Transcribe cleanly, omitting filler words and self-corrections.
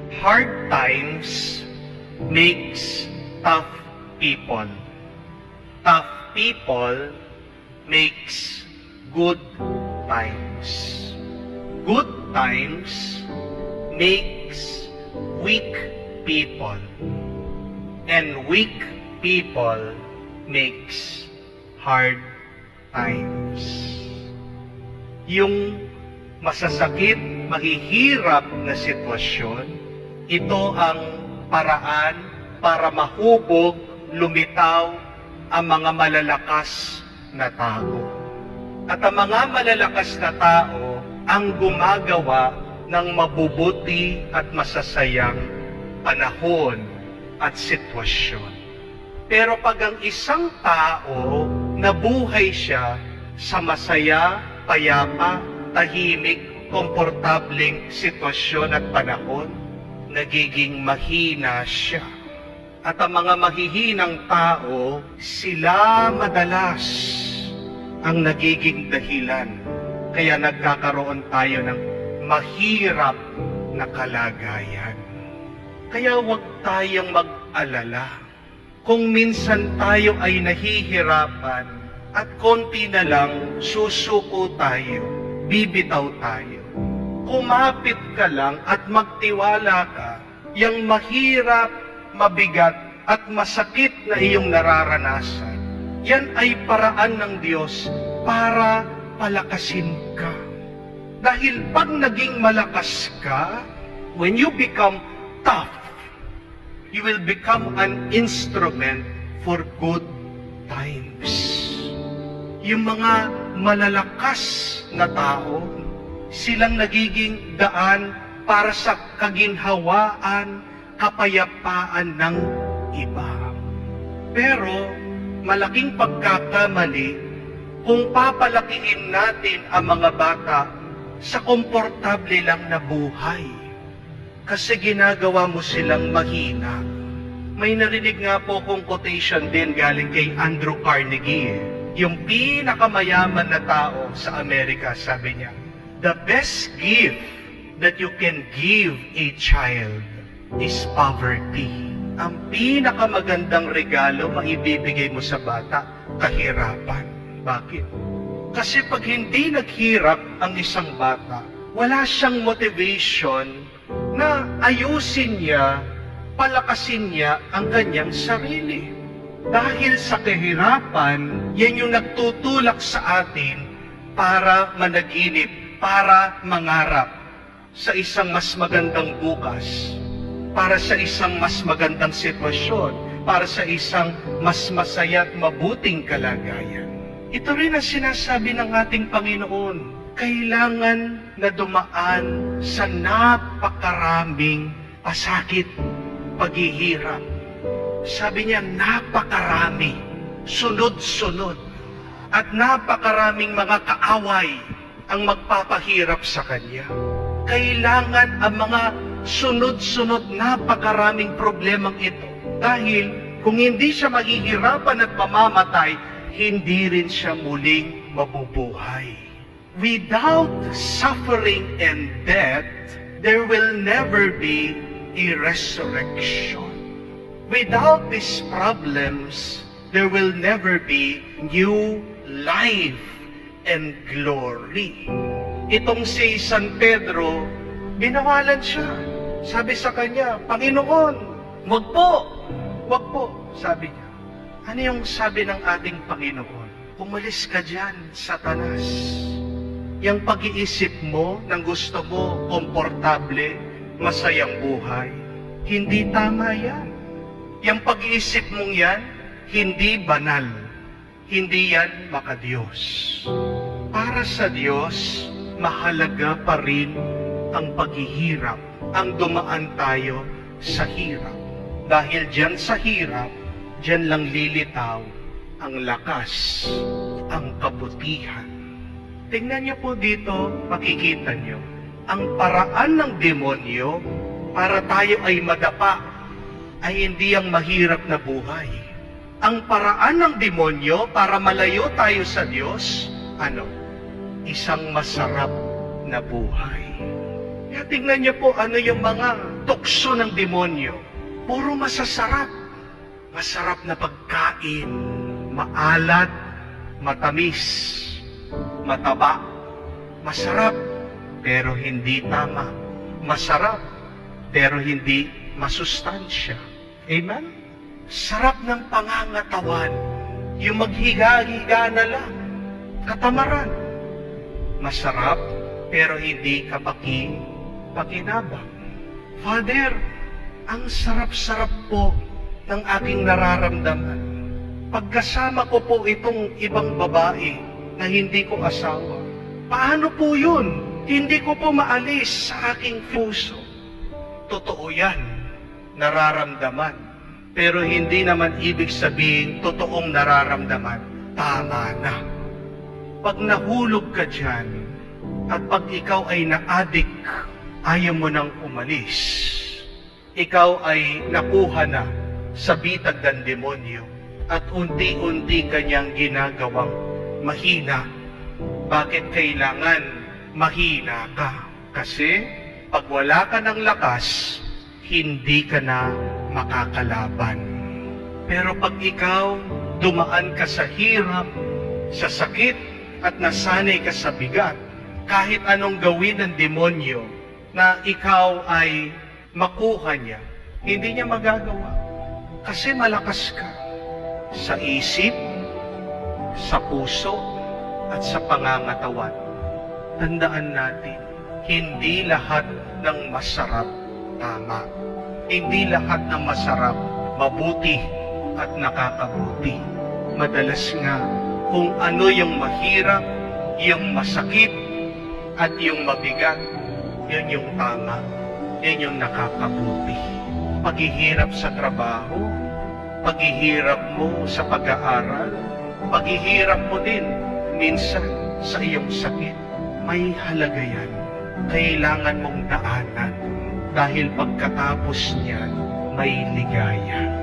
Hard times makes tough people. Tough people makes good times. Good times makes weak people. And weak people makes hard times. Yung masasakit, mahihirap na sitwasyon, ito ang paraan para mahubog, lumitaw ang mga malalakas na tao. At ang mga malalakas na tao ang gumagawa ng mabubuti at masasayang panahon at sitwasyon. Pero pag ang isang tao nabuhay siya sa masaya, payapa, tahimik, komportableng sitwasyon at panahon, nagiging mahina siya. At ang mga mahihinang tao, sila madalas ang nagiging dahilan. Kaya nagkakaroon tayo ng mahirap na kalagayan. Kaya huwag tayong mag-alala. Kung minsan tayo ay nahihirapan at konti na lang susuko tayo, bibitaw tayo. Kumapit ka lang at magtiwala ka, yang mahirap, mabigat at masakit na iyong nararanasan, yan ay paraan ng Diyos para palakasin ka. Dahil pag naging malakas ka, when you become tough, you will become an instrument for good times. Yung mga malalakas na tao, silang nagiging daan para sa kaginhawaan, kapayapaan ng iba. Pero malaking pagkakamali kung papalakihin natin ang mga bata sa komportable lang na buhay. Kasi ginagawa mo silang mahina. May narinig nga po kong quotation din galing kay Andrew Carnegie. Yung pinakamayaman na tao sa Amerika, sabi niya, "The best gift that you can give a child is poverty." Ang pinakamagandang regalo maibibigay mo sa bata, kahirapan. Bakit? Kasi pag hindi naghirap ang isang bata, wala siyang motivation na ayusin niya, palakasin niya ang kanyang sarili. Dahil sa kahirapan, yan yung nagtutulak sa atin para managinip, para mangarap sa isang mas magandang bukas, para sa isang mas magandang sitwasyon, para sa isang mas masaya at mabuting kalagayan. Ito rin ang sinasabi ng ating Panginoon. Kailangan na dumaan sa napakaraming pasakit, paghihirap. Sabi niya, napakarami, sunod-sunod, at napakaraming mga kaaway ang magpapahirap sa Kanya. Kailangan ang mga sunod-sunod napakaraming problemang ito. Dahil kung hindi siya mahihirapan at mamamatay, hindi rin siya muling mabubuhay. Without suffering and death, there will never be a resurrection. Without these problems, there will never be new life and glory. Itong si San Pedro, binawalan siya. Sabi sa kanya, "Panginoon, wag po, sabi niya. Ano yung sabi ng ating Panginoon? Umalis ka dyan, Satanas. Yang pag-iisip mo ng gusto mo, komportable, masayang buhay, hindi tama yan. Yang pag-iisip mong yan, hindi banal. Hindi yan makadiyos. Para sa Diyos, mahalaga pa rin ang paghihirap, ang dumaan tayo sa hirap. Dahil dyan sa hirap, dyan lang lilitaw ang lakas, ang kabutihan. Tingnan niyo po dito, makikita niyo, ang paraan ng demonyo para tayo ay madapa ay hindi ang mahirap na buhay. Ang paraan ng demonyo para malayo tayo sa Diyos, isang masarap na buhay. Kaya tingnan niyo po ano yung mga tukso ng demonyo, puro masasarap. Masarap na pagkain, maalat, matamis, mataba. Masarap, pero hindi tama. Masarap, pero hindi masustansya. Amen? Sarap ng pangangatawan, yung maghiga-higa na lang, katamaran. Masarap, pero hindi pakinabang. Father, ang sarap-sarap po ng aking nararamdaman. Pagkasama ko po itong ibang babae na hindi ko asawa. Paano po yun? Hindi ko po maalis sa aking puso. Totoo yan, nararamdaman. Pero hindi naman ibig sabihin totoong nararamdaman. Tama na. Pag nahulog ka dyan, at pag ikaw ay na-addict, ayaw mo nang umalis. Ikaw ay nakuha na sa bitag ng demonyo at unti-unti kanyang ginagawang mahina. Bakit kailangan mahina ka? Kasi pag wala ka ng lakas, hindi ka na makakalaban. Pero pag ikaw dumaan ka sa hirap, sa sakit, at nasanay ka sa bigat, kahit anong gawin ng demonyo na ikaw ay makuha niya, hindi niya magagawa. Kasi malakas ka sa isip, sa puso, at sa pangangatawan. Tandaan natin, hindi lahat ng masarap tama. Hindi lahat ng masarap mabuti at nakakabuti. Madalas nga, kung ano yung mahirap, yung masakit, at yung mabigat, yun yung tama, yun yung nakakabuti. Paghihirap sa trabaho, paghihirap mo sa pag-aaral, paghihirap mo din minsan sa iyong sakit, may halaga yan. Kailangan mong daanan dahil pagkatapos niyan, may ligaya.